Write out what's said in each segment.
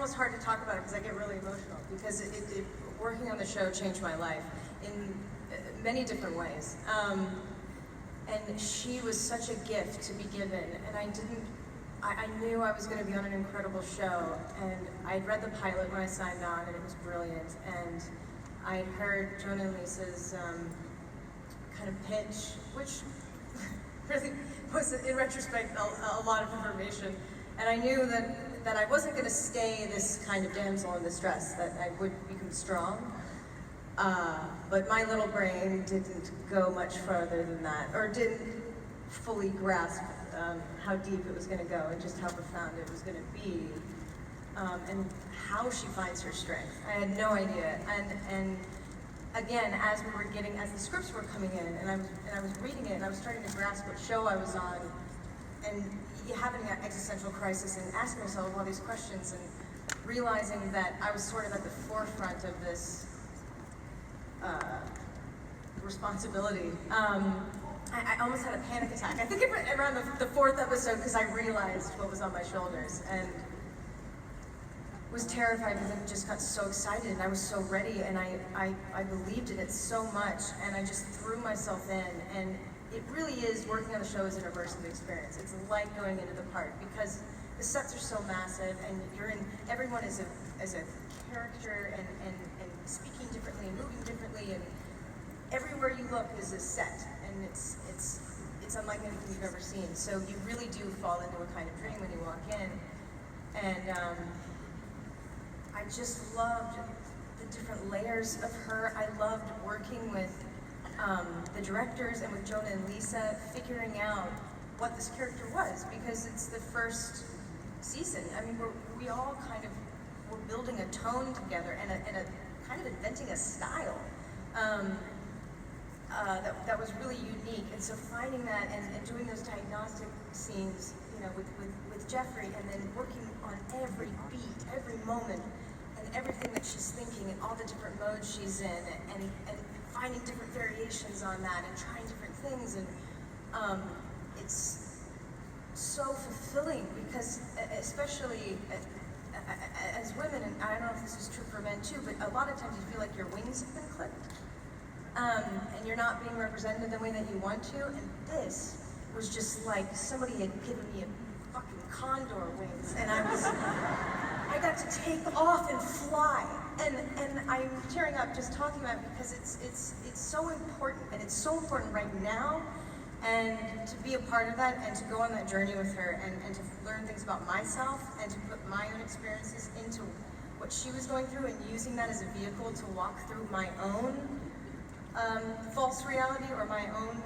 almost hard to talk about it because I get really emotional, because working on the show changed my life in many different ways. And she was such a gift to be given, and I knew I was going to be on an incredible show, and I'd read the pilot when I signed on, and it was brilliant, and I'd heard Jonah and Lisa's kind of pitch, which really was, in retrospect, a lot of information, and I knew that I wasn't going to stay this kind of damsel in distress, that I would become strong. But my little brain didn't go much further than that, or didn't fully grasp how deep it was going to go and just how profound it was going to be, and how she finds her strength. I had no idea. And again, as the scripts were coming in, and I was reading it, and I was starting to grasp what show I was on, and having that existential crisis and asking myself all these questions and realizing that I was sort of at the forefront of this responsibility. I almost had a panic attack. I think around the fourth episode, because I realized what was on my shoulders and was terrified because I just got so excited and I was so ready, and I believed in it so much, and I just threw myself in. And it really is, working on the show is an immersive experience. It's like going into the park, because the sets are so massive, and everyone is a character and speaking differently and moving differently, and everywhere you look is a set, and it's unlike anything you've ever seen. So you really do fall into a kind of dream when you walk in, and I just loved the different layers of her. I loved working with the directors and with Jonah and Lisa, figuring out what this character was, because it's the first season. I mean, we all kind of were building a tone together and a kind of inventing a style that was really unique. And so finding that and doing those diagnostic scenes, you know, with Jeffrey, and then working on every beat, every moment, and everything that she's thinking, and all the different modes she's in, and finding different variations on that, and trying different things, and it's so fulfilling, because especially as women, and I don't know if this is true for men too, but a lot of times you feel like your wings have been clipped, and you're not being represented the way that you want to, and this was just like somebody had given me a fucking condor wings, and I got to take off and fly, and I'm tearing up just talking about it, because it's so important, and it's so important right now, and to be a part of that, and to go on that journey with her, and to learn things about myself, and to put my own experiences into what she was going through, and using that as a vehicle to walk through my own false reality, or my own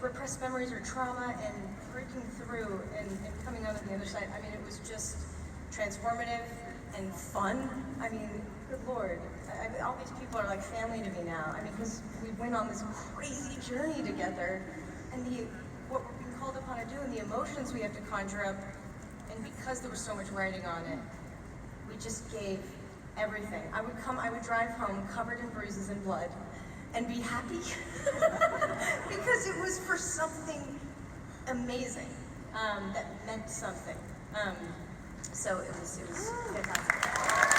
repressed memories or trauma, and breaking through and coming out on the other side. I mean, it was just transformative and fun. I mean, good Lord. All these people are like family to me now. I mean, because we went on this crazy journey together, and what we're being called upon to do, and the emotions we have to conjure up, and because there was so much writing on it, we just gave everything. I would drive home covered in bruises and blood, and be happy, because it was for something amazing, that meant something. So it was fantastic.